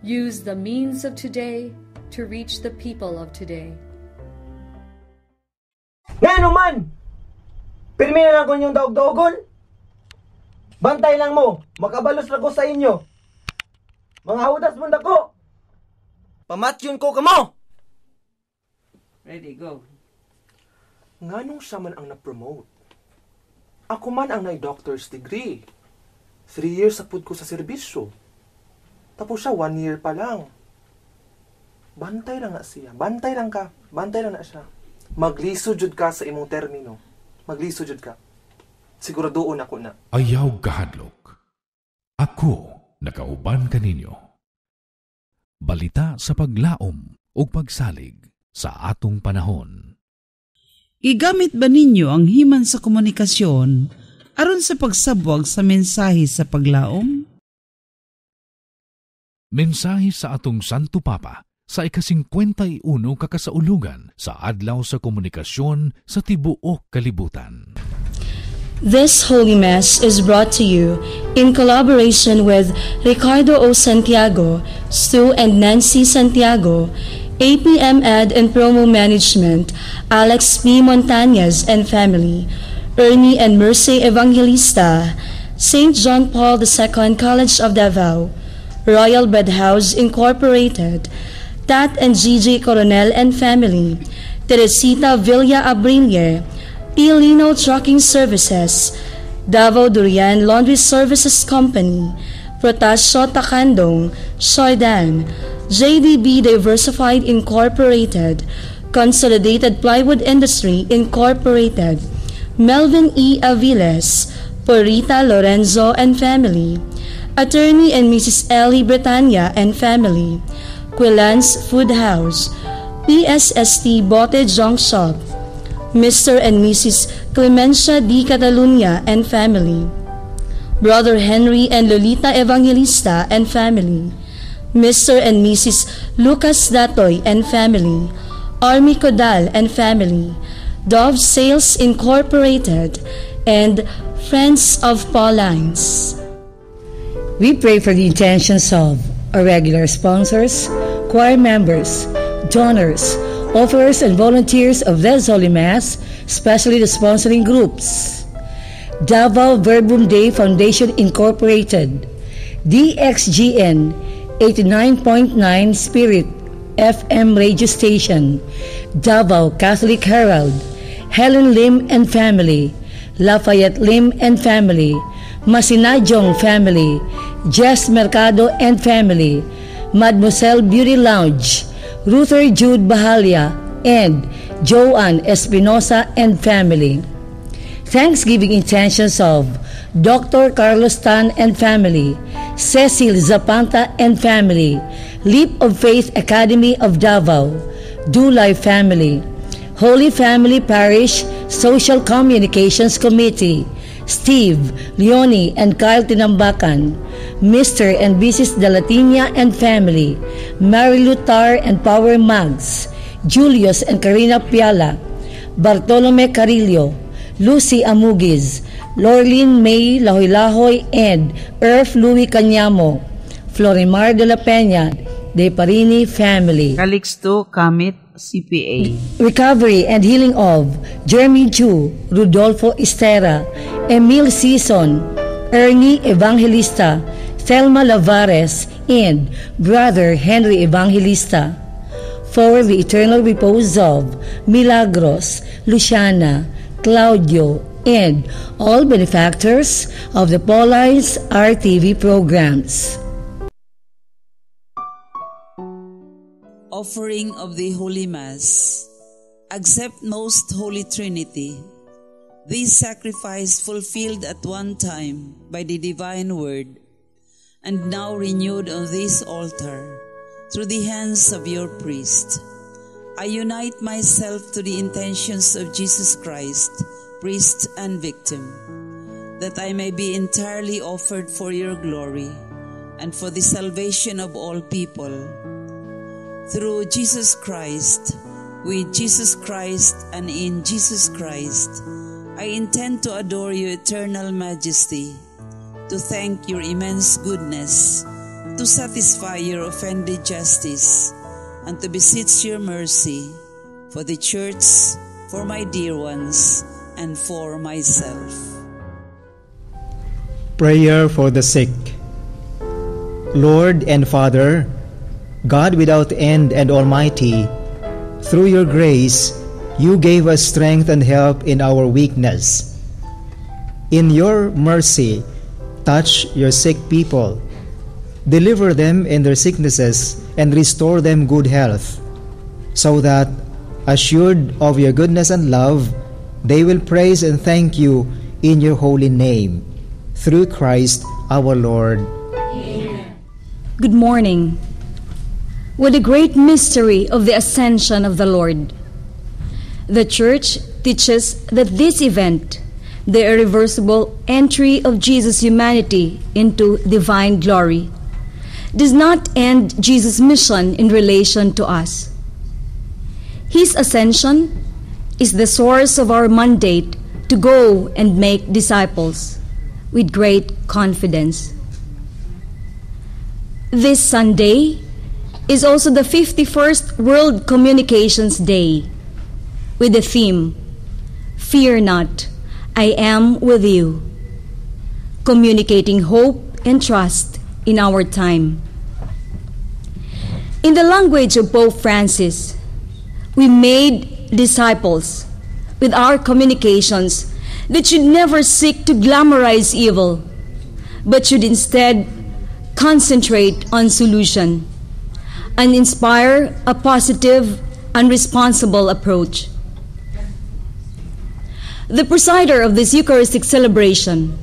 Use the means of today to reach the people of today. Nga naman! Pirmi na lang ko yung daog-daogon. Bantay lang mo, makabalos lang ko sa inyo. Mga hudas mo ko. Pamatyon ko kamo! Ready, go. Nganong siya man ang na-promote? Ako man ang na-doctor's degree. 3 years sa pud ko sa serbisyo. Tapos siya 1 year pa lang. Bantay lang na siya. Bantay lang ka. Bantay lang na siya. Magliso jud ka sa imong termino. Magliso jud ka. Siguradoon ako na. Ayaw kahadlok. Ako nakauban kaninyo. Balita sa paglaom o pagsalig sa atong panahon. Igamit ba ninyo ang himan sa komunikasyon aron sa pagsabwag sa mensahe sa paglaom? Mensahe sa atong Santo Papa sa ika-51 kakasaulugan sa Adlaw sa Komunikasyon sa Tibuok Kalibutan. This Holy Mass is brought to you in collaboration with Ricardo O. Santiago, Stu and Nancy Santiago, APM Ed and Promo Management, Alex P. Montañez and family, Ernie and Mercy Evangelista, St. John Paul II College of Davao, Royal Bed House Incorporated, Tat and Gigi Coronel and family, Teresita Villa Abrille, Pilino Trucking Services, Davao Durian Laundry Services Company, Protasio Takandong, Soydan, JDB Diversified Incorporated, Consolidated Plywood Industry Incorporated, Melvin E. Aviles, Porita Lorenzo and family, Attorney and Mrs. Ellie Bretanya and family, Quilans Food House, PSST Bote Junk Shop, Mr. and Mrs. Clemencia D. Catalunya and family, Brother Henry and Lolita Evangelista and family, Mr. and Mrs. Lucas Datoy and family, Army Codal and family, Dove Sales Incorporated, and Friends of Paulines. We pray for the intentions of our regular sponsors, choir members, donors, offerers, and volunteers of this Holy Mass, especially the sponsoring groups: Davao Verbum Dei Foundation Incorporated, DXGN 89.9 Spirit FM radio station, Davao Catholic Herald, Helen Lim and family, Lafayette Lim and family, Masinajong family, Jess Mercado and family, Mademoiselle Beauty Lounge, Ruther Jude Bahalia, and Joanne Espinosa and family. Thanksgiving intentions of Dr. Carlos Tan and family, Cecil Zapanta and family, Leap of Faith Academy of Davao, Dulay family, Holy Family Parish Social Communications Committee, Steve, Leonie, and Kyle Tinambakan, Mr. and Mrs. Dalatina and family, Mary Lutar and Power Mags, Julius and Karina Piala, Bartolome Carillo, Lucy Amugiz, Lorlene May Lahoy-Lahoy, and Earth Louis Canyamo, Florimar de la Peña, De Parini family. Calixto Kamit, CPA. Recovery and healing of Jeremy Chu, Rudolfo Estera, Emil Sison, Ernie Evangelista, Thelma Lavares, and Brother Henry Evangelista. For the eternal repose of Milagros, Luciana, Claudio, and all benefactors of the Paulines RTV programs. Offering of the Holy Mass. Accept Most Holy Trinity. This sacrifice fulfilled at one time by the divine word, and now renewed on this altar through the hands of your priest. I unite myself to the intentions of Jesus Christ, priest and victim, that I may be entirely offered for your glory and for the salvation of all people. Through Jesus Christ, with Jesus Christ, and in Jesus Christ, I intend to adore your eternal majesty, to thank your immense goodness, to satisfy your offended justice, and to beseech your mercy for the church, for my dear ones, and for myself. Prayer for the sick. Lord and Father, God without end and almighty, through your grace, you gave us strength and help in our weakness. In your mercy, touch your sick people. Deliver them in their sicknesses and restore them good health, so that, assured of your goodness and love, they will praise and thank you in your holy name. Through Christ our Lord. Amen. Good morning. What a great mystery of the ascension of the Lord. The Church teaches that this event, the irreversible entry of Jesus' humanity into divine glory, does not end Jesus' mission in relation to us. His ascension is the source of our mandate to go and make disciples with great confidence. This Sunday is also the 51st World Communications Day, with the theme, Fear Not, I Am With You, communicating hope and trust in our time. In the language of Pope Francis, we made disciples with our communications that should never seek to glamorize evil, but should instead concentrate on solution and inspire a positive and responsible approach. The presider of this Eucharistic celebration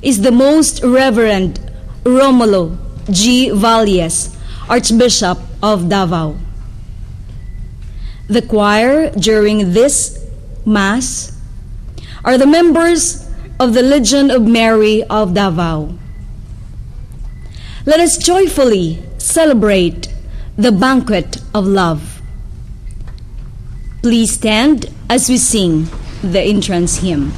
is the Most Reverend Romulo G. Valles, Archbishop of Davao. The choir during this Mass are the members of the Legion of Mary of Davao. Let us joyfully celebrate the banquet of love. Please stand as we sing the entrance hymn.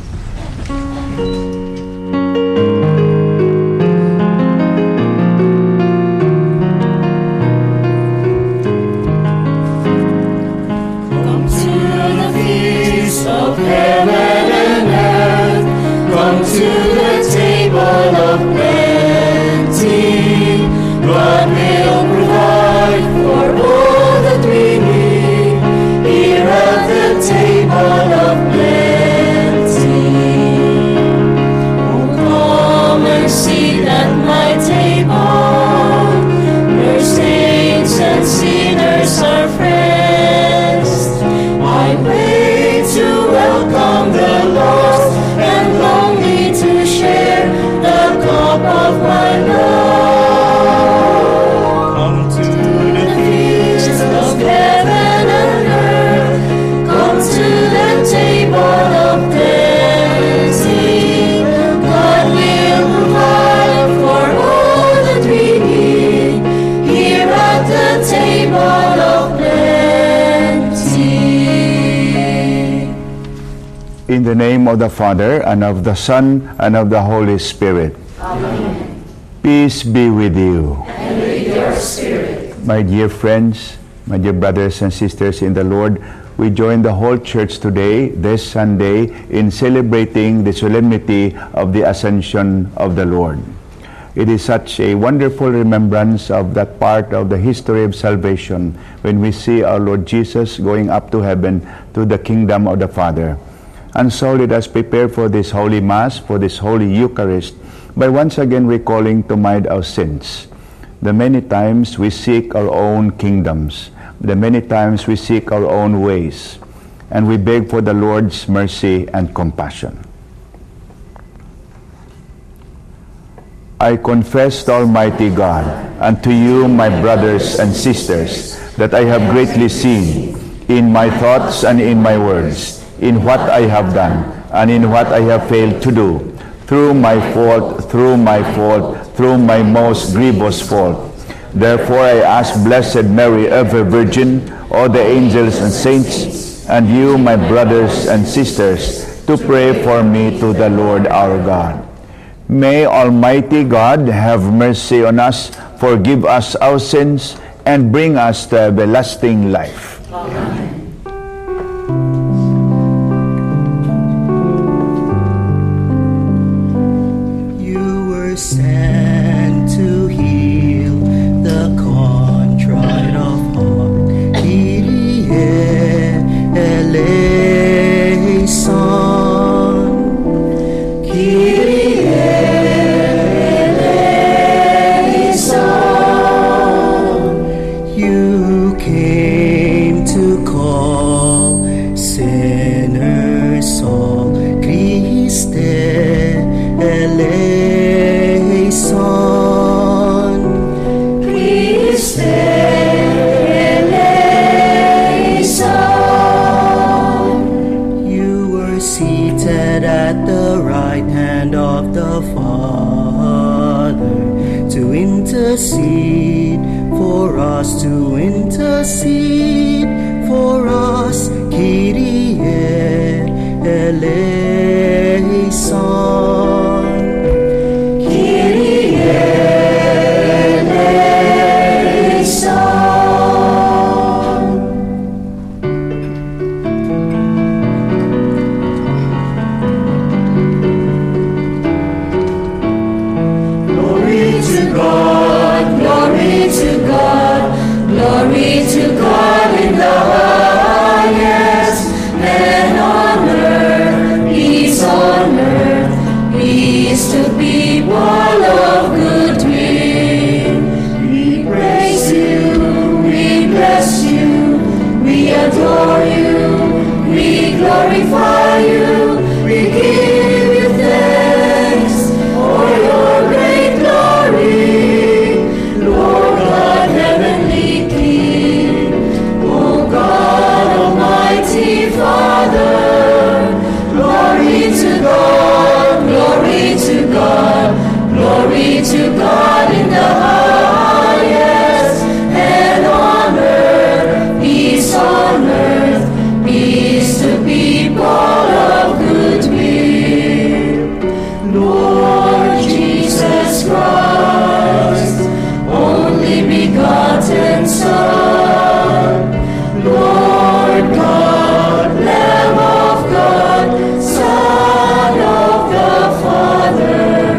Come to the feast of heaven and earth. Come to the table of plenty. God will provide for all that we need here at the table of plenty. Oh, come and sit at my table, where saints and sinners are friends. I wait to welcome the lost and lonely to share the cup of my love. Come to the feast of heaven and earth. Come to the table of plenty. God will provide for all that we need here at the table of plenty. In the name of the Father, and of the Son, and of the Holy Spirit. Amen. Peace be with you. And with your spirit. My dear friends, my dear brothers and sisters in the Lord, we join the whole church today, this Sunday, in celebrating the solemnity of the Ascension of the Lord. It is such a wonderful remembrance of that part of the history of salvation when we see our Lord Jesus going up to heaven to the kingdom of the Father. And so let us prepare for this Holy Mass, for this Holy Eucharist, by once again recalling to mind our sins. The many times we seek our own kingdoms, the many times we seek our own ways, and we beg for the Lord's mercy and compassion. I confess to Almighty God, and to you, my brothers and sisters, that I have greatly sinned in my thoughts and in my words, in what I have done, and in what I have failed to do, through my fault, through my most grievous fault. Therefore I ask Blessed Mary, ever Virgin, all the angels and saints, and you, my brothers and sisters, to pray for me to the Lord our God. May Almighty God have mercy on us, forgive us our sins, and bring us to everlasting life. Amen. You were sent to heal the contrite of heart. Kyrie eleison. Kyrie eleison. You came to call sinners all. Christe eleison. Christe eleison. You were seated at the right hand of the Father to intercede for us, to intercede for us. Kyrie eleison. Kyrie eleison. Glory to God, glory to God, glory to God in the highest, and on earth, peace to people of good will. We praise you, we bless you, we adore you, we glorify you, we give you thanks for your great glory, Lord God, heavenly King, O God, Almighty Father. Glory to God, glory to God, glory to God in the highest, and on earth, peace to people of good will. Lord Jesus Christ, only begotten Son, Lord God, Lamb of God, Son of the Father,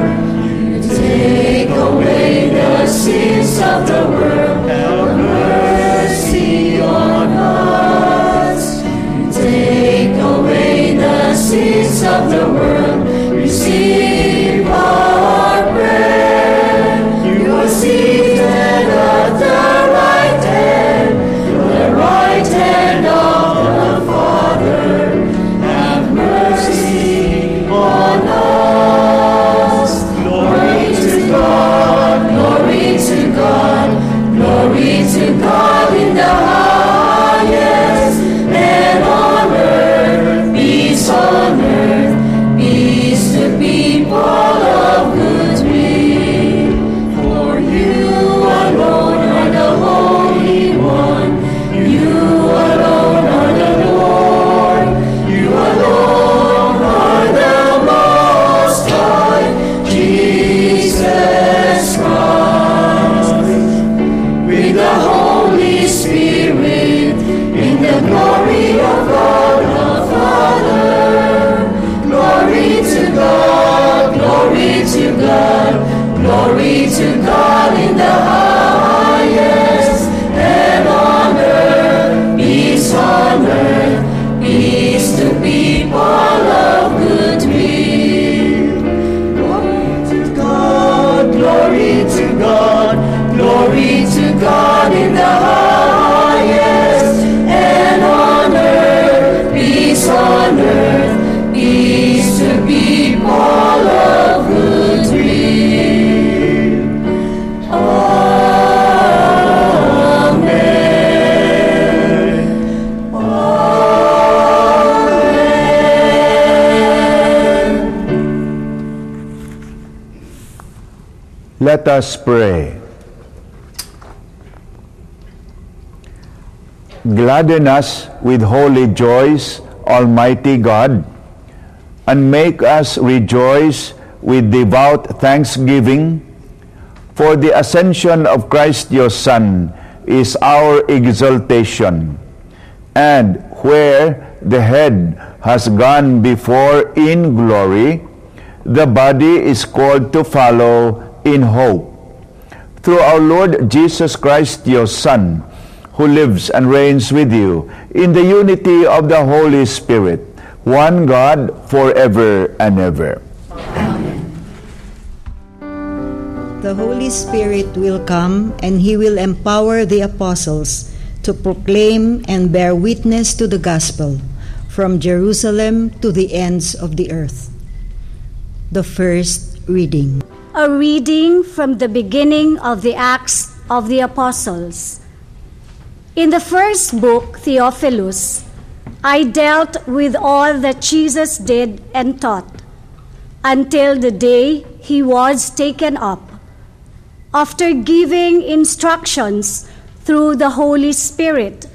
you take away the sins of the world, have mercy on us. You take away the sins of the world, receive our prayer. You are seated at the right hand of the Father. Have mercy on us. Glory to God, glory to God, glory to God in the highest, and on earth, peace to people of good will. For you alone are the Holy One, you alone are the Lord, you alone are the Most High, Jesus Christ. With the Holy Spirit, in the glory of God the Father. Glory to God, glory to God, glory to God in the highest, and on earth, peace to people of good will. Glory to God, glory to God, glory to God in the highest, and on earth, peace to people of good will. Amen. Amen. Let us pray. Gladden us with holy joys, Almighty God, and make us rejoice with devout thanksgiving For the ascension of Christ your Son is our exaltation, and where the head has gone before in glory, the body is called to follow in hope. Through our Lord Jesus Christ, your Son, who lives and reigns with you in the unity of the Holy Spirit, one God, forever and ever. The Holy Spirit will come, and He will empower the apostles to proclaim and bear witness to the gospel from Jerusalem to the ends of the earth. The first reading. A reading from the beginning of the Acts of the Apostles. In the first book, Theophilus, I dealt with all that Jesus did and taught, until the day He was taken up, after giving instructions through the Holy Spirit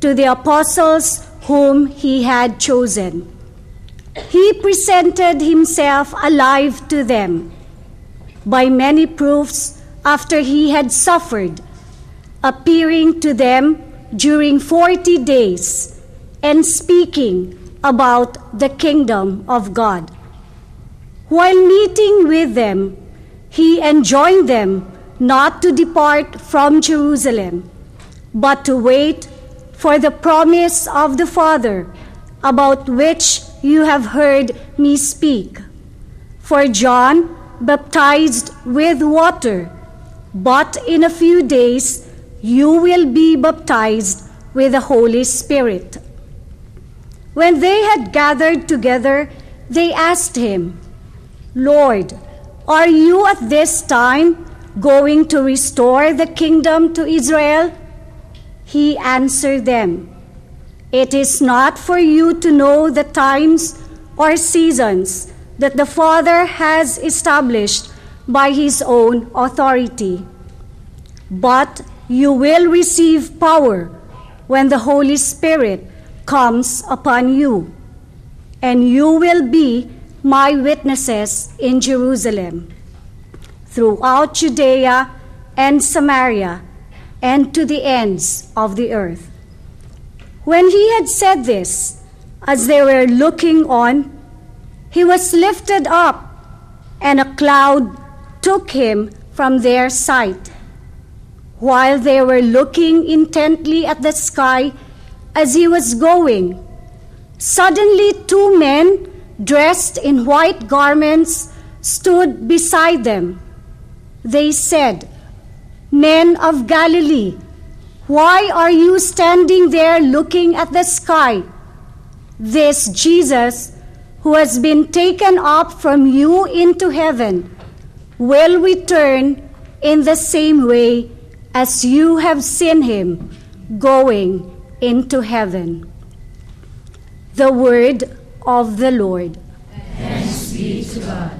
to the apostles whom He had chosen. He presented Himself alive to them by many proofs after He had suffered, appearing to them during 40 days and speaking about the kingdom of God. While meeting with them, He enjoined them not to depart from Jerusalem, but to wait for the promise of the Father, about which you have heard me speak. For John baptized with water, but in a few days you will be baptized with the Holy Spirit. When they had gathered together, they asked Him, Lord, are you at this time going to restore the kingdom to Israel? He answered them, It is not for you to know the times or seasons that the Father has established by His own authority. But you will receive power when the Holy Spirit comes upon you, and you will be my witnesses in Jerusalem, throughout Judea and Samaria, and to the ends of the earth. When He had said this, as they were looking on, He was lifted up, and a cloud took Him from their sight. While they were looking intently at the sky as He was going, suddenly 2 men dressed in white garments stood beside them. They said, Men of Galilee, why are you standing there looking at the sky? This Jesus, who has been taken up from you into heaven, will return in the same way as you have seen Him going into heaven. The word of the Lord. Thanks be to God.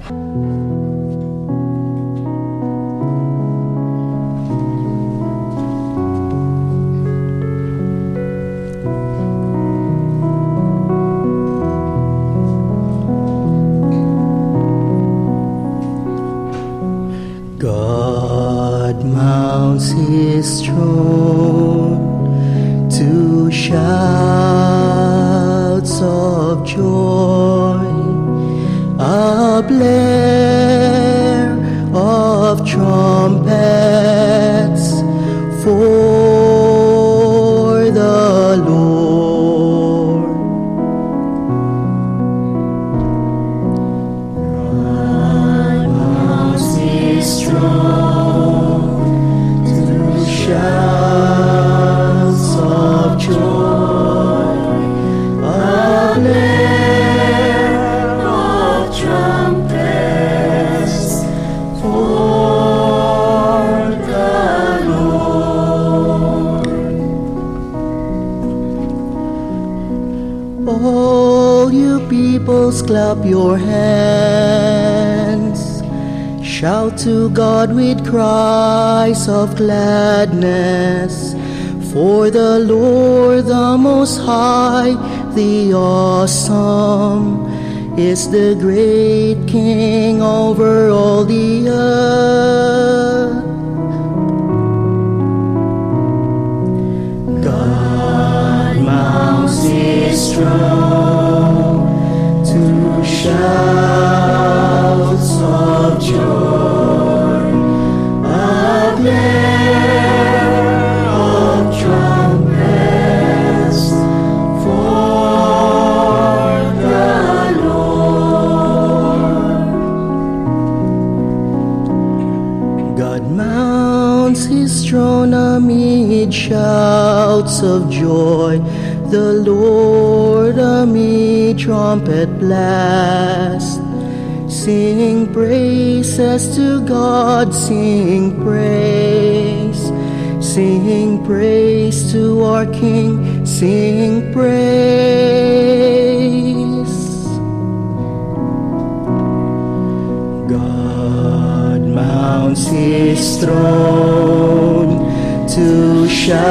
God mounts His throne to shouts of joy, a blare of trumpets for the Lord. God mounts His throne to shouts of joy, a blare of trumpets for the Lord. All you peoples, clap your hands. Shout to God with cries of gladness. For the Lord, the Most High, the Awesome, is the great King over all the earth. throne to shouts of joy, a blare of trumpets for the Lord. God mounts his throne amid shouts of joy, the Lord amid trumpet blast. Sing praises to God, sing praise to our King, sing praise. God mounts his throne to shouts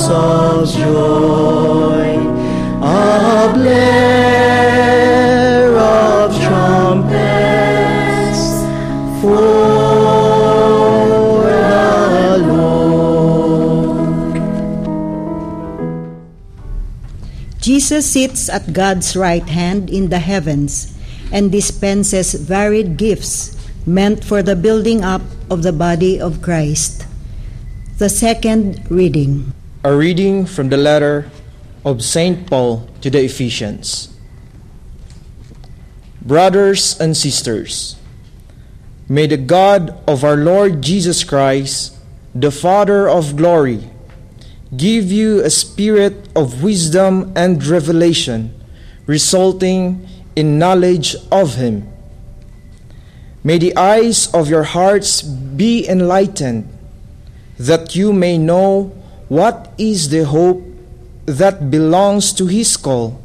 of joy, a blare of trumpets for the Lord. Jesus sits at God's right hand in the heavens and dispenses varied gifts meant for the building up of the body of Christ. The second reading. A reading from the letter of St. Paul to the Ephesians. Brothers and sisters, may the God of our Lord Jesus Christ, the Father of glory, give you a spirit of wisdom and revelation, resulting in knowledge of Him. May the eyes of your hearts be enlightened, that you may know what is the hope that belongs to His call,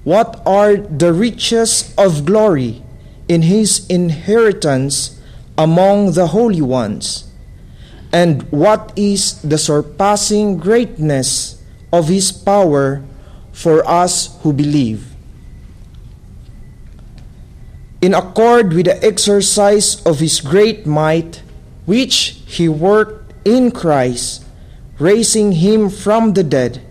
what are the riches of glory in His inheritance among the holy ones, and what is the surpassing greatness of His power for us who believe. In accord with the exercise of His great might, which He worked in Christ, raising Him from the dead,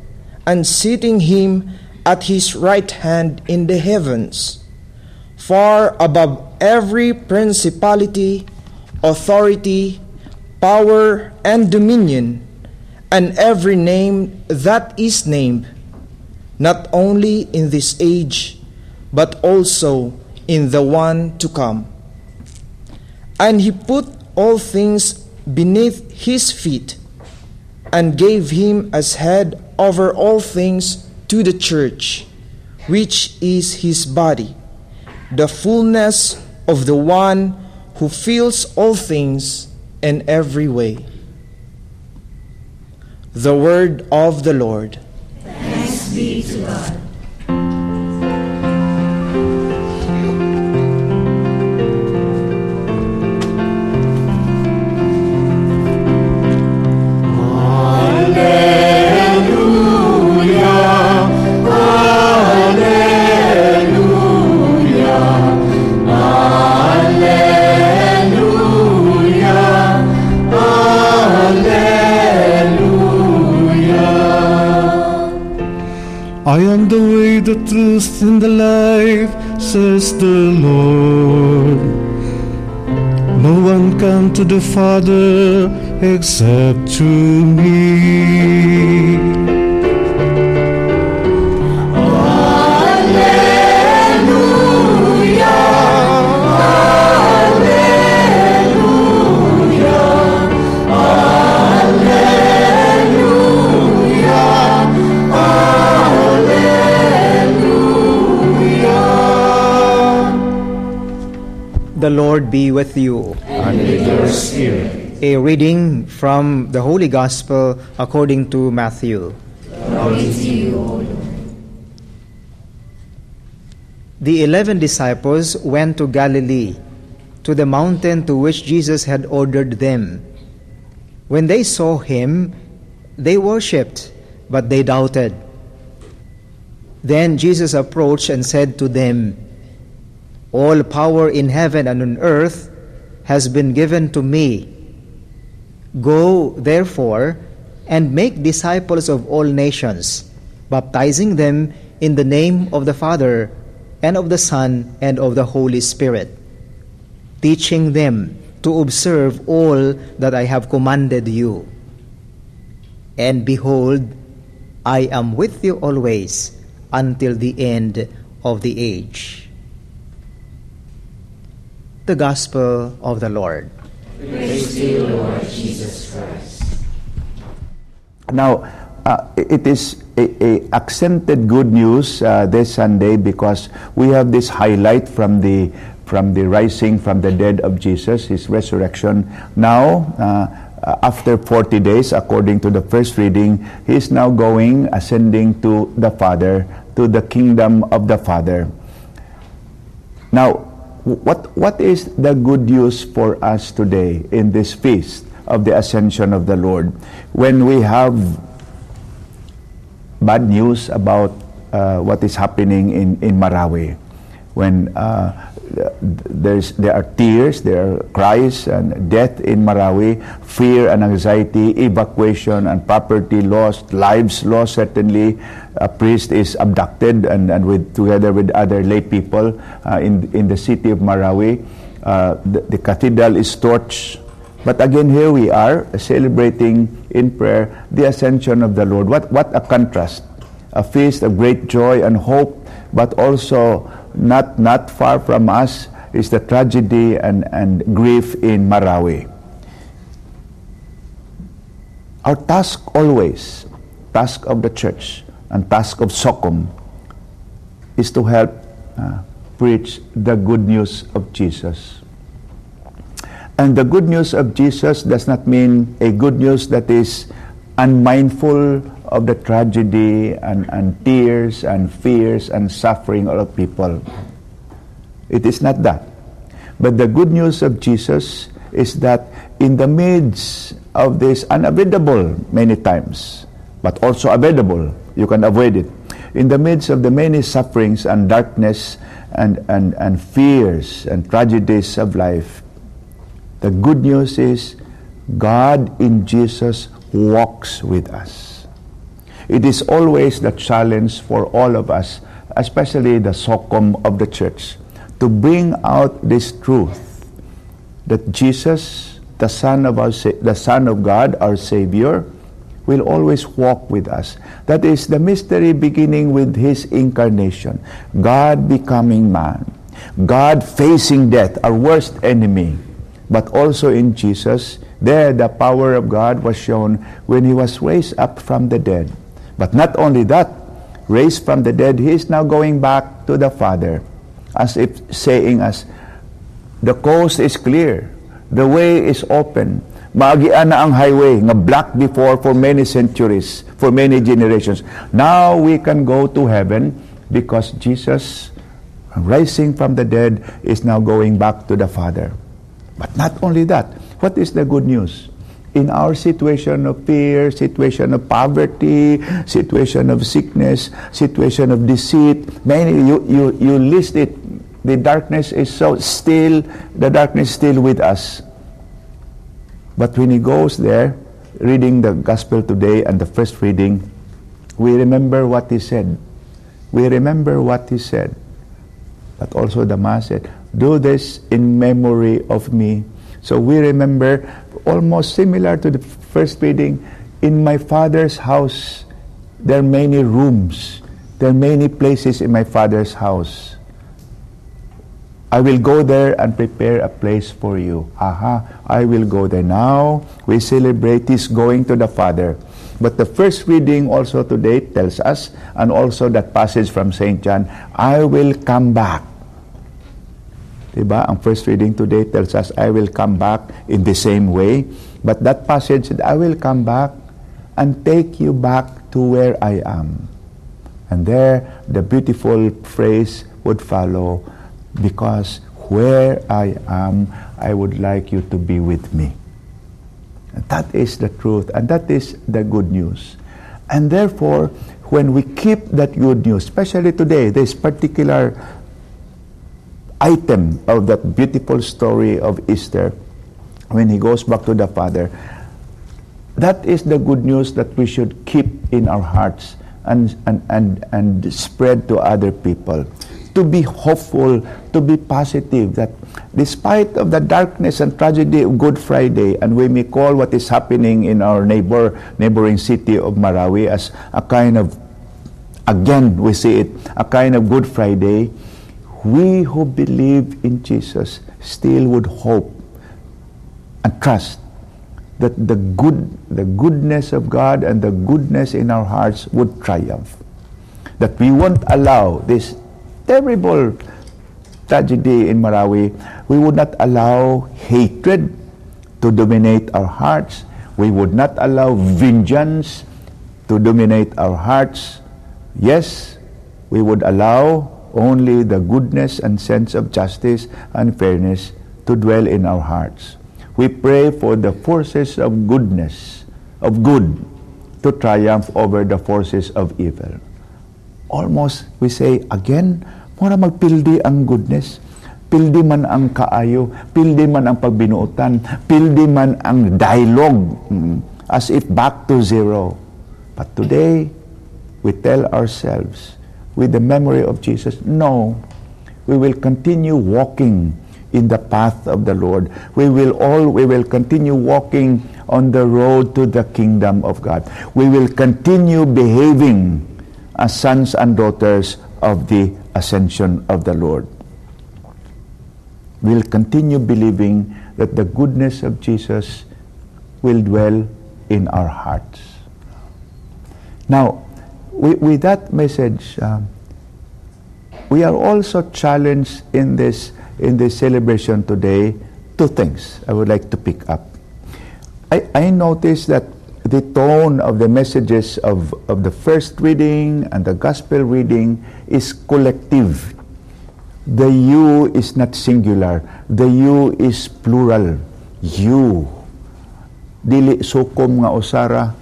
and seating Him at His right hand in the heavens, far above every principality, authority, power, and dominion, and every name that is named, not only in this age, but also in the one to come. And He put all things beneath His feet, and gave Him as head over all things to the church, which is His body, the fullness of the one who fills all things in every way. The word of the Lord. Thanks be to God. I am the way, the truth, and the life, says the Lord. No one comes to the Father except through me. The Lord be with you. And with your spirit. A reading from the Holy Gospel according to Matthew. Glory to you, O Lord. The 11 disciples went to Galilee, to the mountain to which Jesus had ordered them. When they saw Him, they worshipped, but they doubted. Then Jesus approached and said to them, "All power in heaven and on earth has been given to me. Go, therefore, and make disciples of all nations, baptizing them in the name of the Father, and of the Son, and of the Holy Spirit, teaching them to observe all that I have commanded you. And behold, I am with you always until the end of the age. The Gospel of the Lord. Praise to you, Lord Jesus Christ. Now, it is a accented good news this Sunday because we have this highlight from the rising from the dead of Jesus, his resurrection. Now, after 40 days, according to the first reading, he is now ascending to the Father, to the kingdom of the Father. Now, what is the good news for us today in this feast of the ascension of the Lord? When we have bad news about what is happening in Marawi, when there are tears, there are cries and death in Marawi, fear and anxiety, evacuation and property lost, lives lost certainly. A priest is abducted and together with other lay people in the city of Marawi. The cathedral is torched. But again, here we are celebrating in prayer the ascension of the Lord. What a contrast. A feast of great joy and hope, but also not far from us is the tragedy and grief in Marawi. Our task always, task of the church and task of SOCOM, is to help preach the good news of Jesus. And the good news of Jesus does not mean a good news that is unmindful of the tragedy and tears and fears and suffering of people. It is not that. But the good news of Jesus is that in the midst of this unavoidable many times, but also avoidable, you can avoid it. In the midst of the many sufferings and darkness and fears and tragedies of life, the good news is God in Jesus walks with us. It is always the challenge for all of us, especially the SOCOM of the church, to bring out this truth that Jesus, the Son of God, our Savior, will always walk with us. That is the mystery beginning with his incarnation, God becoming man, God facing death, our worst enemy. But also in Jesus, there the power of God was shown when he was raised up from the dead. But not only that, raised from the dead, he is now going back to the Father, as if saying us, the coast is clear, the way is open, maagian na ang highway, nga blocked before for many centuries, for many generations. Now we can go to heaven because Jesus, rising from the dead, is now going back to the Father. But not only that, what is the good news? In our situation of fear, situation of poverty, situation of sickness, situation of deceit, many you list it. The darkness is so still, the darkness is still with us. But when he goes there, reading the gospel today and the first reading, we remember what he said. We remember what he said. But also the Mass said, do this in memory of me. So we remember, almost similar to the first reading, in my Father's house, there are many rooms. There are many places in my Father's house. I will go there and prepare a place for you. I will go there. Now, we celebrate his going to the Father. But the first reading also today tells us, and also that passage from St. John, I will come back. Diba? Ang first reading today tells us, I will come back in the same way. But that passage said, I will come back and take you back to where I am. And there, the beautiful phrase would follow, because where I am, I would like you to be with me. And that is the truth, and that is the good news. And therefore, when we keep that good news, especially today, this particular item of that beautiful story of Easter, when he goes back to the Father, that is the good news that we should keep in our hearts and spread to other people. To be hopeful, to be positive, that despite of the darkness and tragedy of Good Friday, and we may call what is happening in our neighboring city of Marawi as a kind of, again we see it, a kind of Good Friday, we who believe in Jesus still would hope and trust that the goodness of God and the goodness in our hearts would triumph. That we won't allow this terrible tragedy in Marawi, we would not allow hatred to dominate our hearts. We would not allow vengeance to dominate our hearts. Yes, we would allow only the goodness and sense of justice and fairness to dwell in our hearts. We pray for the forces of goodness, of good, to triumph over the forces of evil. Almost, we say, again, mura magpildi ang goodness, pildi man ang kaayo, pildi man ang pagbinuutan, pildi man ang dialogue, as if back to zero. But today, we tell ourselves, with the memory of Jesus, no, we will continue walking in the path of the Lord. We will continue walking on the road to the kingdom of God. We will continue behaving as sons and daughters of the ascension of the Lord. We'll continue believing that the goodness of Jesus will dwell in our hearts. Now, with that message, we are also challenged in this celebration today. Two things I would like to pick up. I noticed that the tone of the messages of the first reading and the gospel reading is collective. The you is not singular. The you is plural. You. Dili sukom nga usara.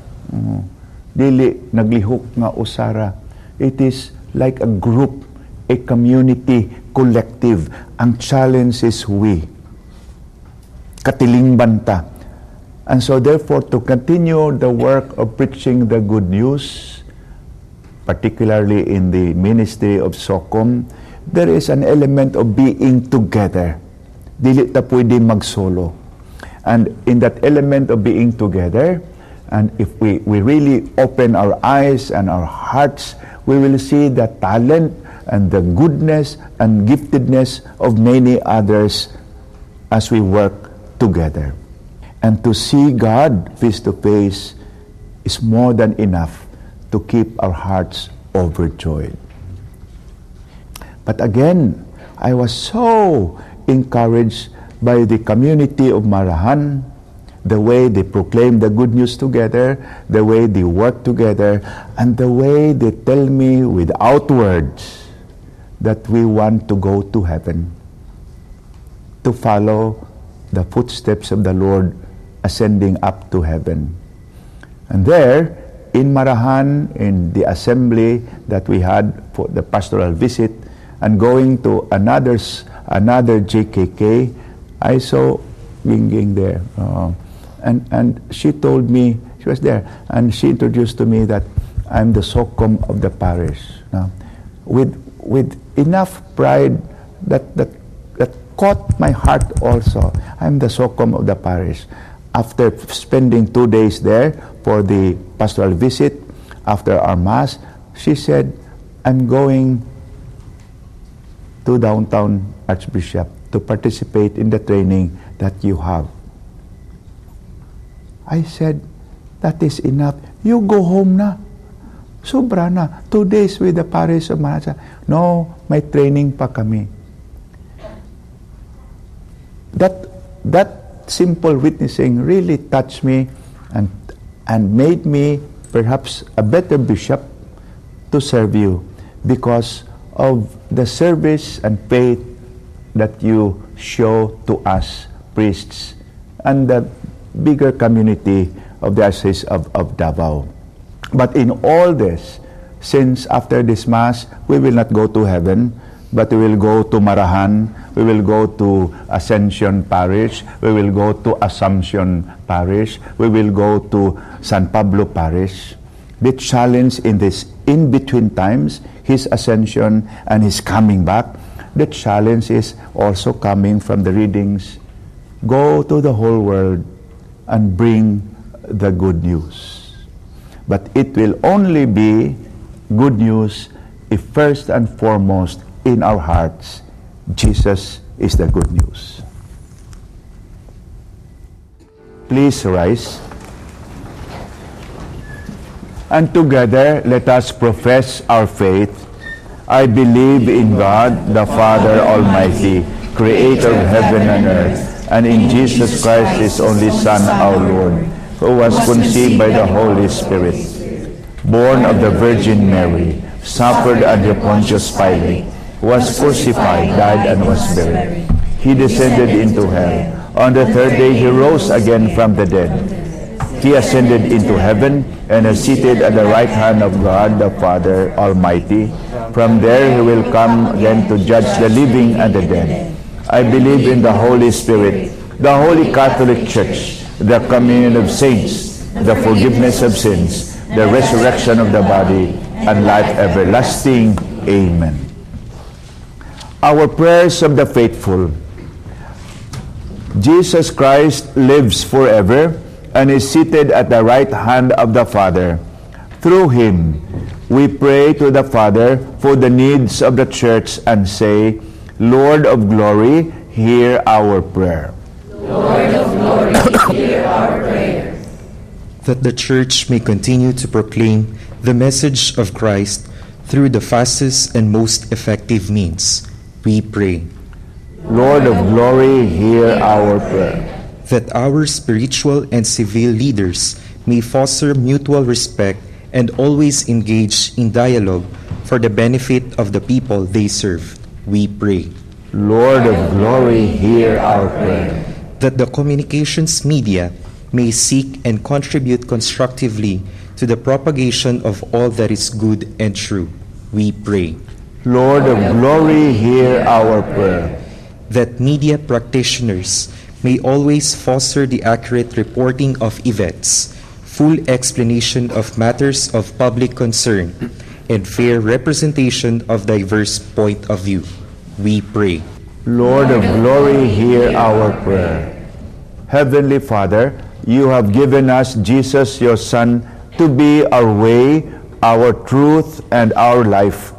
Dili naglihok nga usara. It is like a group, a community, collective. Ang challenge is we. Katiling banta. And so therefore, to continue the work of preaching the good news, particularly in the ministry of Socom, there is an element of being together. Dili ta pwede mag-solo. And in that element of being together, and if we really open our eyes and our hearts, we will see the talent and the goodness and giftedness of many others as we work together. And to see God face to face is more than enough to keep our hearts overjoyed. But again, I was so encouraged by the community of Marahan, the way they proclaim the good news together, the way they work together, and the way they tell me without words that we want to go to heaven, to follow the footsteps of the Lord ascending up to heaven. And there, in Marahan, in the assembly that we had for the pastoral visit, and going to another JKK, I saw Ging there. And she told me, she was there, and she introduced to me that I'm the Socom of the parish. With enough pride that caught my heart also. I'm the Socom of the parish. After spending 2 days there for the pastoral visit, after our Mass, she said, I'm going to downtown Archbishop to participate in the training that you have. I said, that is enough. You go home na. Sobra na. 2 days with the parish of Manasa. No, may training pa kami. That simple witnessing really touched me and made me perhaps a better bishop to serve you because of the service and faith that you show to us priests and the bigger community of the Diocese of Davao. But in all this, since after this Mass, we will not go to heaven, but we will go to Marahan, we will go to Ascension Parish, we will go to Assumption Parish, we will go to San Pablo Parish. the challenge in this in-between times, His ascension and His coming back, the challenge is also coming from the readings. Go to the whole world and bring the good news. But it will only be good news if first and foremost in our hearts, Jesus is the good news. Please rise. And together, let us profess our faith. I believe in God, the Father Almighty, creator of heaven and earth, and in Jesus Christ, His only Son, our Lord, who was conceived by the Holy Spirit, born of the Virgin Mary, suffered under Pontius Pilate, was crucified, died, and was buried. He descended into hell. On the third day, He rose again from the dead. He ascended into heaven and is seated at the right hand of God the Father Almighty. From there He will come again to judge the living and the dead. I believe in the Holy Spirit, the Holy Catholic Church, the communion of saints, the forgiveness of sins, the resurrection of the body, and life everlasting. Amen. Our prayers of the faithful. Jesus Christ lives forever and is seated at the right hand of the Father. Through Him, we pray to the Father for the needs of the Church and say, Lord of glory, hear our prayer. Lord of glory, hear our prayer. That the Church may continue to proclaim the message of Christ through the fastest and most effective means, we pray. Lord of glory, hear our prayer. That our spiritual and civil leaders may foster mutual respect and always engage in dialogue for the benefit of the people they serve, we pray. Lord of glory, hear our prayer. That the communications media may seek and contribute constructively to the propagation of all that is good and true, we pray. Lord of glory, hear our prayer. That media practitioners may always foster the accurate reporting of events, full explanation of matters of public concern, and fair representation of diverse point of view, we pray. Lord of glory, hear our prayer. Heavenly Father, You have given us Jesus, Your Son, to be our way, our truth, and our life.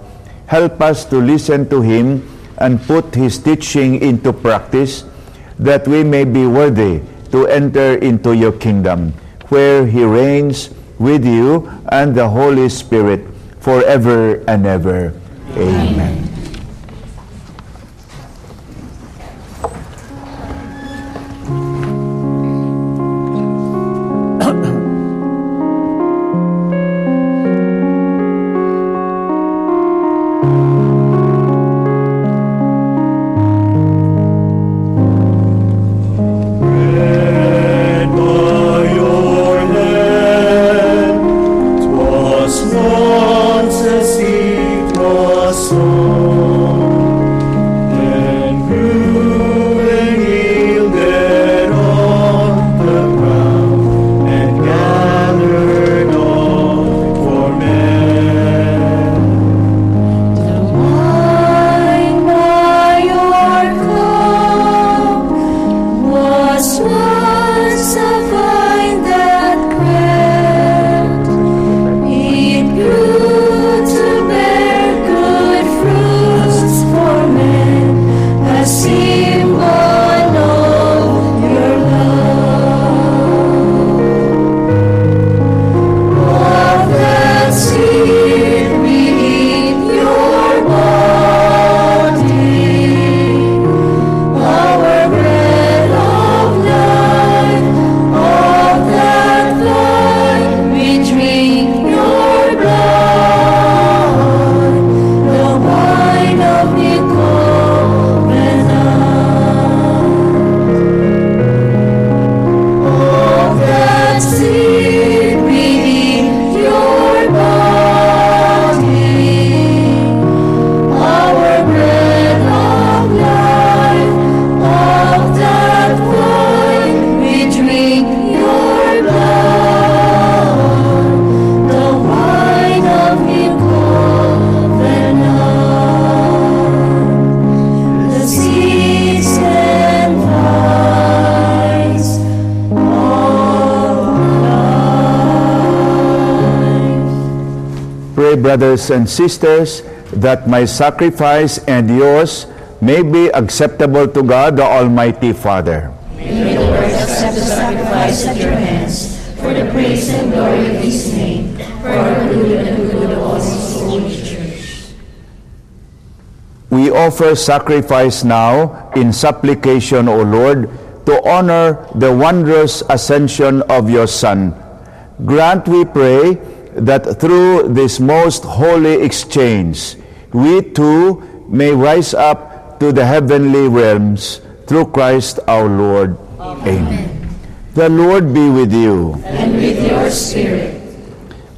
Help us to listen to Him and put His teaching into practice, that we may be worthy to enter into Your kingdom, where He reigns with You and the Holy Spirit forever and ever. Amen. Once as it was so. brothers and sisters, that my sacrifice and yours may be acceptable to God, the Almighty Father. May the Lord accept the sacrifice at your hands, for the praise and glory of his name, for our good and the good of all his holy church. We offer sacrifice now in supplication, O Lord, to honor the wondrous ascension of your Son. Grant, we pray, that through this most holy exchange, we too may rise up to the heavenly realms through Christ our Lord. Amen. The Lord be with you. And with your spirit.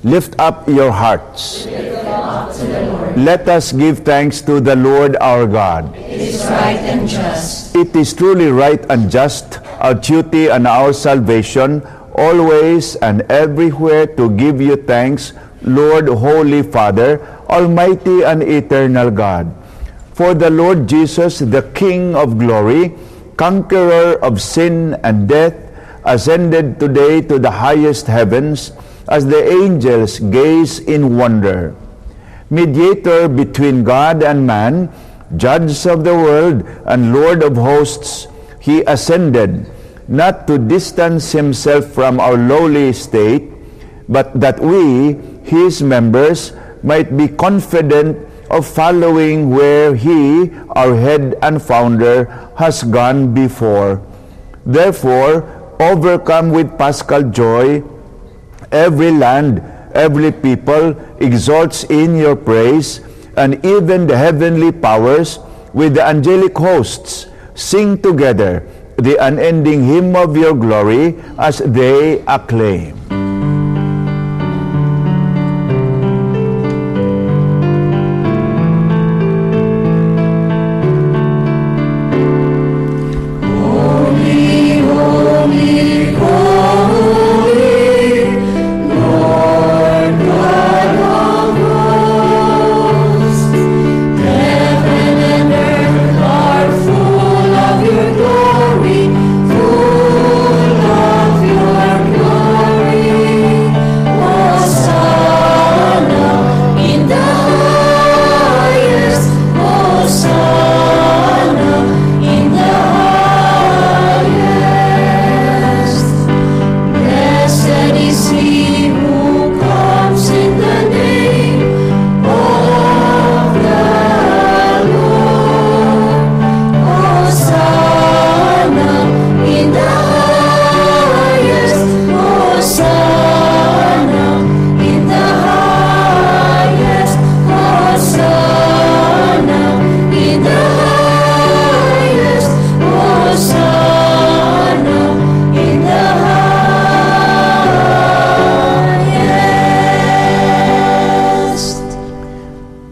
Lift up your hearts. Lift them up to the Lord. Let us give thanks to the Lord our God. It is right and just. It is truly right and just, our duty and our salvation, always and everywhere to give you thanks, Lord, Holy Father, Almighty and eternal God. For the Lord Jesus, the King of glory, conqueror of sin and death, ascended today to the highest heavens as the angels gaze in wonder. Mediator between God and man, Judge of the world and Lord of hosts, he ascended, not to distance himself from our lowly state, but that we, his members, might be confident of following where he, our head and founder, has gone before. Therefore, overcome with paschal joy, every land, every people exalts in your praise, and even the heavenly powers with the angelic hosts sing together the unending hymn of your glory as they acclaim.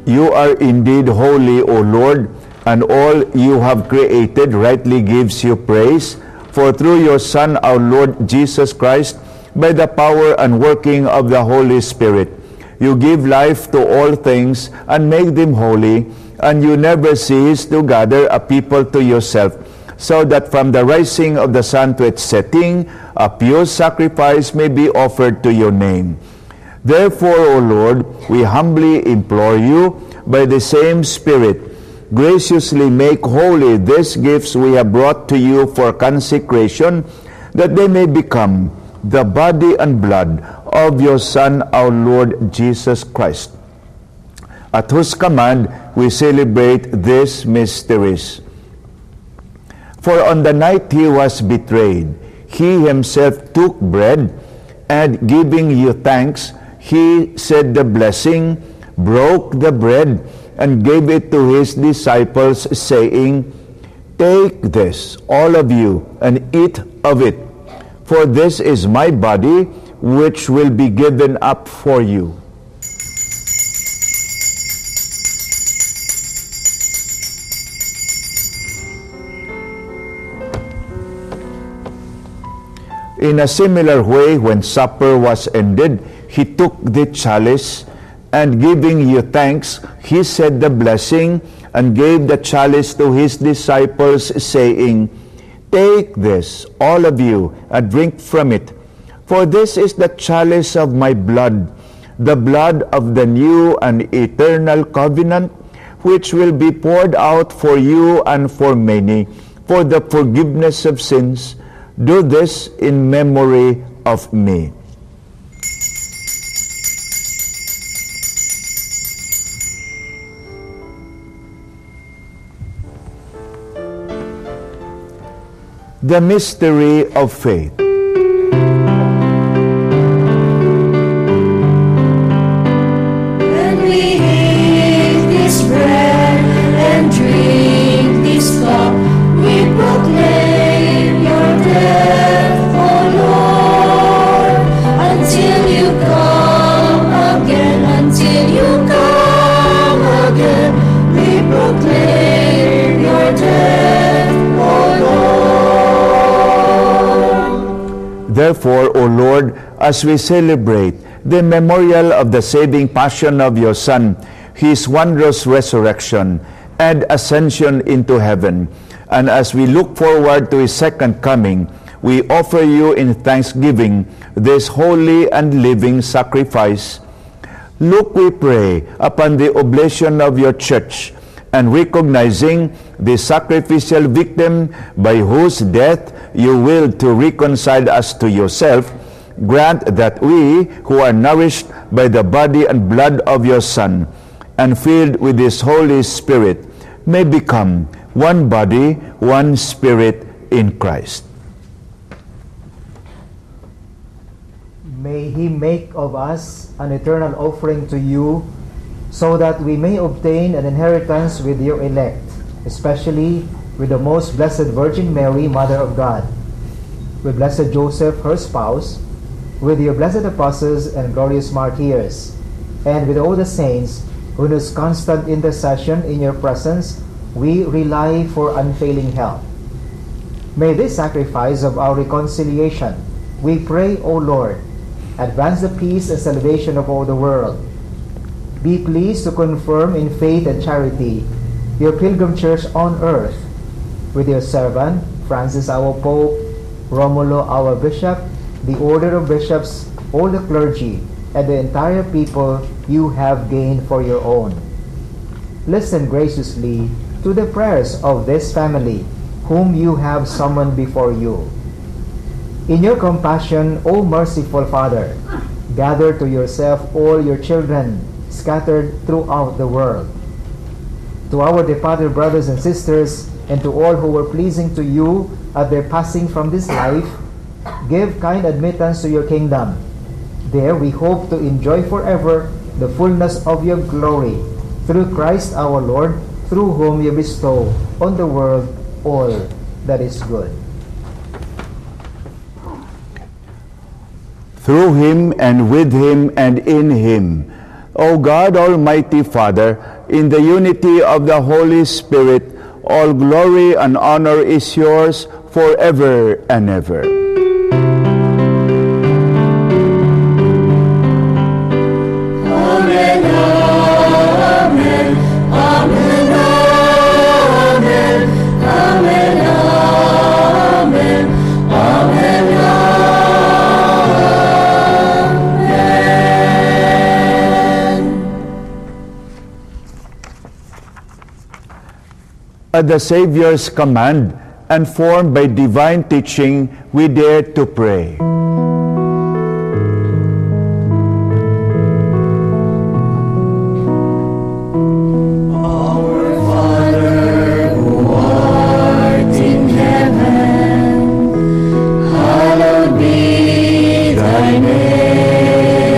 You are indeed holy, O Lord, and all you have created rightly gives you praise. For through your Son, our Lord Jesus Christ, by the power and working of the Holy Spirit, you give life to all things and make them holy, and you never cease to gather a people to yourself, so that from the rising of the sun to its setting, a pure sacrifice may be offered to your name. Therefore, O Lord, we humbly implore you, by the same Spirit, graciously make holy these gifts we have brought to you for consecration, that they may become the body and blood of your Son, our Lord Jesus Christ, at whose command we celebrate these mysteries. For on the night he was betrayed, he himself took bread, and giving you thanks, he said the blessing, broke the bread, and gave it to his disciples, saying, "Take this, all of you, and eat of it, for this is my body, which will be given up for you." In a similar way, when supper was ended, he took the chalice, and giving you thanks, he said the blessing, and gave the chalice to his disciples, saying, "Take this, all of you, and drink from it, for this is the chalice of my blood, the blood of the new and eternal covenant, which will be poured out for you and for many for the forgiveness of sins. Do this in memory of me. The mystery of faith. When we eat this bread and drink this cup, we proclaim your death, O Lord, until you come again, until you come again. We proclaim your death, O Lord. Therefore, O Lord, as we celebrate the memorial of the saving passion of your Son, his wondrous resurrection and ascension into heaven, and as we look forward to his second coming, we offer you in thanksgiving this holy and living sacrifice. Look, we pray, upon the oblation of your church, and recognizing the sacrificial victim by whose death you willed to reconcile us to yourself, grant that we, who are nourished by the body and blood of your Son, and filled with his Holy Spirit, may become one body, one spirit in Christ. May he make of us an eternal offering to you, so that we may obtain an inheritance with your elect, especially with the most blessed Virgin Mary, Mother of God, with blessed Joseph, her spouse, with your blessed apostles and glorious martyrs, and with all the saints, whose constant intercession in your presence we rely for unfailing help. May this sacrifice of our reconciliation, we pray, O Lord, advance the peace and salvation of all the world. Be pleased to confirm in faith and charity your pilgrim church on earth, with your servant, Francis our Pope, Romulo our Bishop, the order of bishops, all the clergy, and the entire people you have gained for your own. Listen graciously to the prayers of this family, whom you have summoned before you. In your compassion, O merciful Father, gather to yourself all your children scattered throughout the world. To our departed brothers and sisters, and to all who were pleasing to you at their passing from this life, give kind admittance to your kingdom. There we hope to enjoy forever the fullness of your glory, through Christ our Lord, through whom you bestow on the world all that is good. Through him, and with him, and in him, O God, Almighty Father, in the unity of the Holy Spirit, all glory and honor is yours forever and ever. Amen, amen, amen, amen, amen, amen, amen, At the Savior's command, and formed by divine teaching, we dare to pray. Our Father, who art in heaven, hallowed be thy name.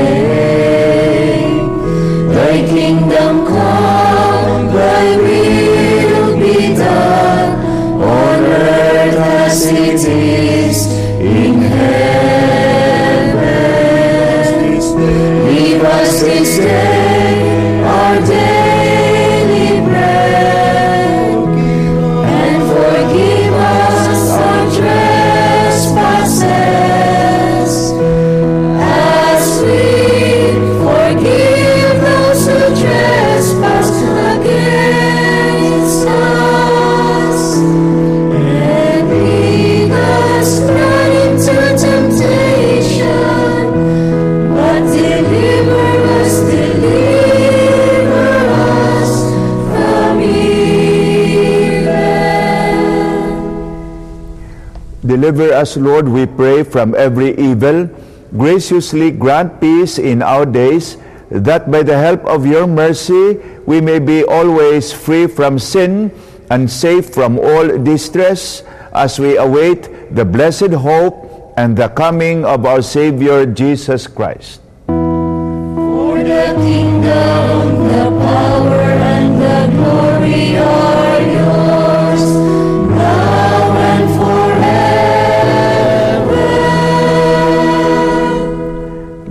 Thy kingdom come, thy will be done, on earth as it is in heaven. Deliver us, Lord, we pray, from every evil. Graciously grant peace in our days, that by the help of your mercy we may be always free from sin and safe from all distress, as we await the blessed hope and the coming of our Savior Jesus Christ. For the kingdom, the power, and the glory are yours, now and forever.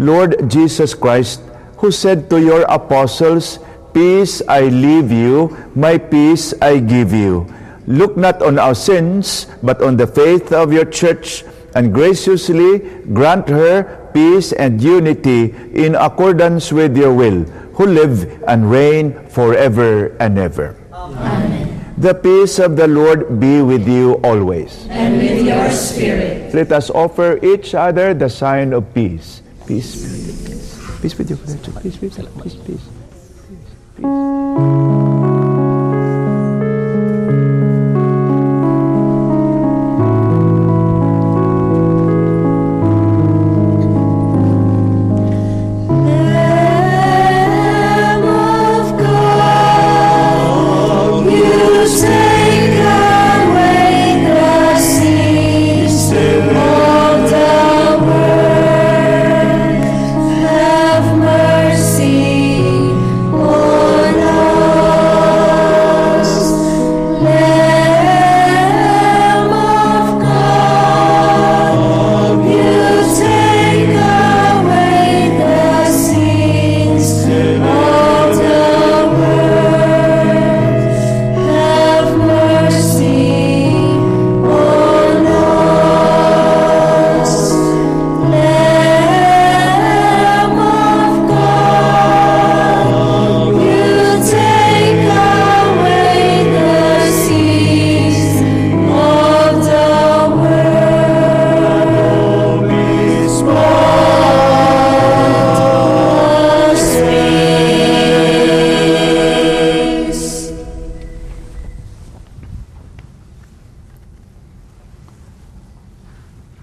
Lord Jesus Christ, who said to your apostles, "Peace I leave you, my peace I give you," look not on our sins, but on the faith of your church, and graciously grant her peace and unity in accordance with your will, who live and reign forever and ever. Amen. The peace of the Lord be with you always. And with your spirit. Let us offer each other the sign of peace. Peace be with you. Peace with you. Peace, peace, peace, peace.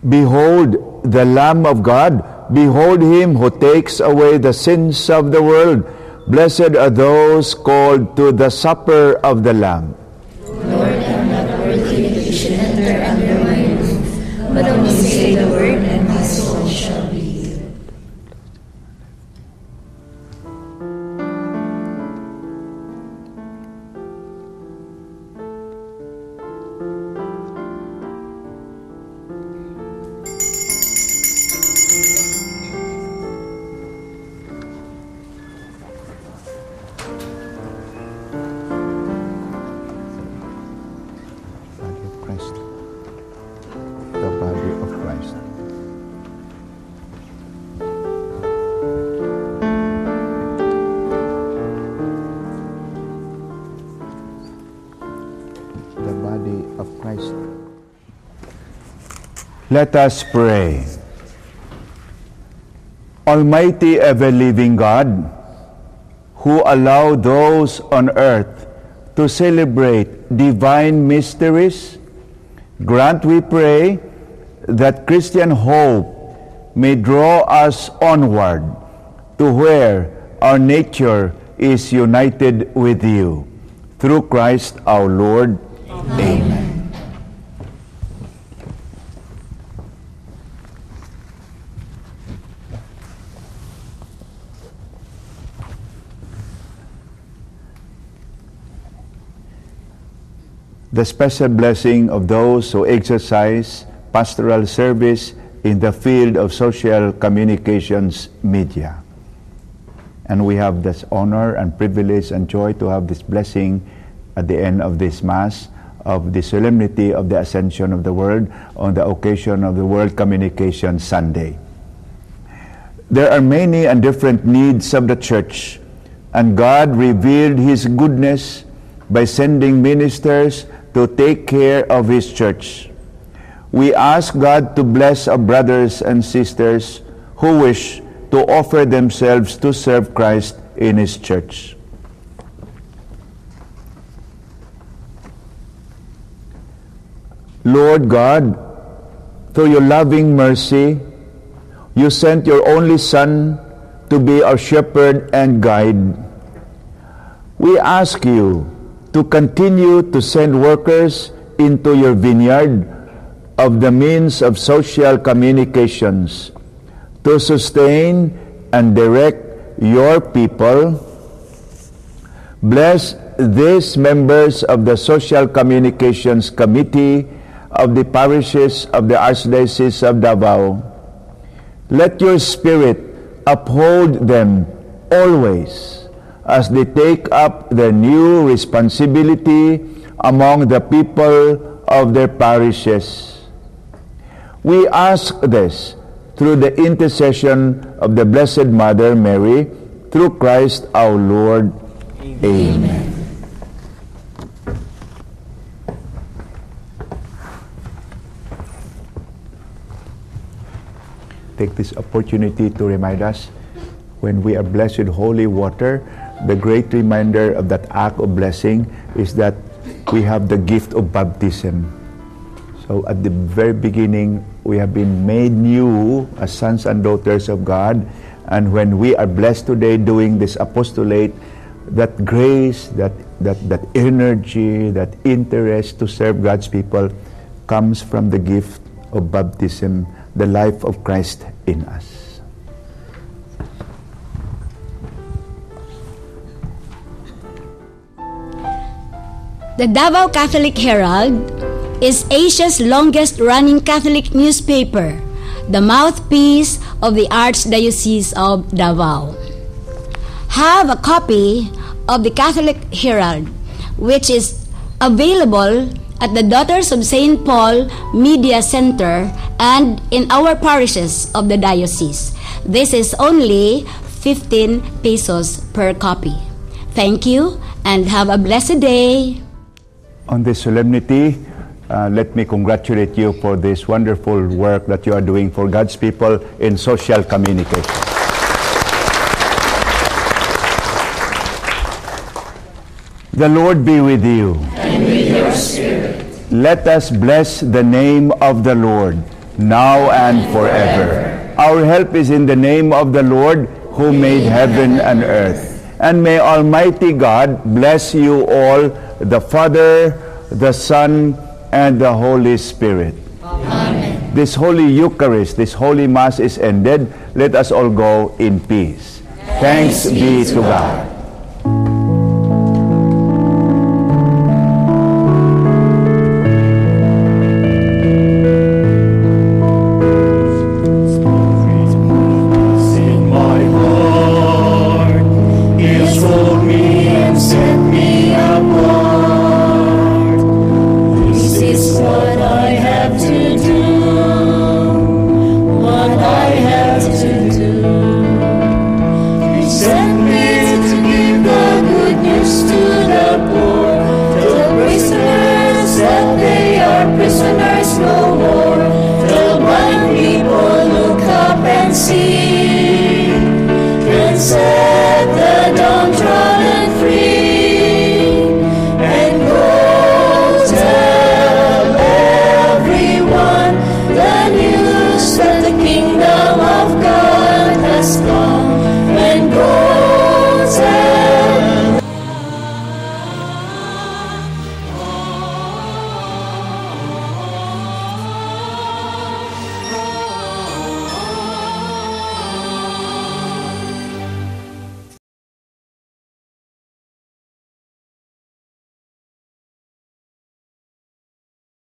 Behold the Lamb of God, behold him who takes away the sins of the world. Blessed are those called to the supper of the Lamb. Lord, I am not worthy that you should enter under my roof, but only say the word, and my soul shall be healed. Let us pray. Almighty ever-living God, who allow those on earth to celebrate divine mysteries, grant, we pray, that Christian hope may draw us onward to where our nature is united with you. Through Christ our Lord. Amen. The special blessing of those who exercise pastoral service in the field of social communications media. And we have this honor and privilege and joy to have this blessing at the end of this Mass of the solemnity of the Ascension of the Word on the occasion of the World Communication Sunday. There are many and different needs of the Church, and God revealed His goodness by sending ministers to take care of His Church. We ask God to bless our brothers and sisters who wish to offer themselves to serve Christ in His Church. Lord God, through your loving mercy, you sent your only Son to be our shepherd and guide. We ask you to continue to send workers into your vineyard of the means of social communications to sustain and direct your people. Bless these members of the Social Communications Committee of the parishes of the Archdiocese of Davao. Let your Spirit uphold them always as they take up their new responsibility among the people of their parishes. We ask this through the intercession of the Blessed Mother Mary, through Christ our Lord. Amen. Take this opportunity to remind us, when we are blessed with holy water, the great reminder of that act of blessing is that we have the gift of baptism. So at the very beginning, we have been made new as sons and daughters of God. And when we are blessed today doing this apostolate, that grace, that energy, that interest to serve God's people comes from the gift of baptism, the life of Christ in us. The Davao Catholic Herald is Asia's longest-running Catholic newspaper, the mouthpiece of the Archdiocese of Davao. Have a copy of the Catholic Herald, which is available at the Daughters of St. Paul Media Center and in our parishes of the diocese. This is only 15 pesos per copy. Thank you and have a blessed day. On this solemnity, let me congratulate you for this wonderful work that you are doing for God's people in social communication. The Lord be with you. And with your spirit. Let us bless the name of the Lord, now and forever. Our help is in the name of the Lord, who made heaven and earth. And may Almighty God bless you all, the Father, the Son, and the Holy Spirit. Amen. This Holy Eucharist, this Holy Mass is ended. Let us all go in peace. Thanks be to God. Prisoners, no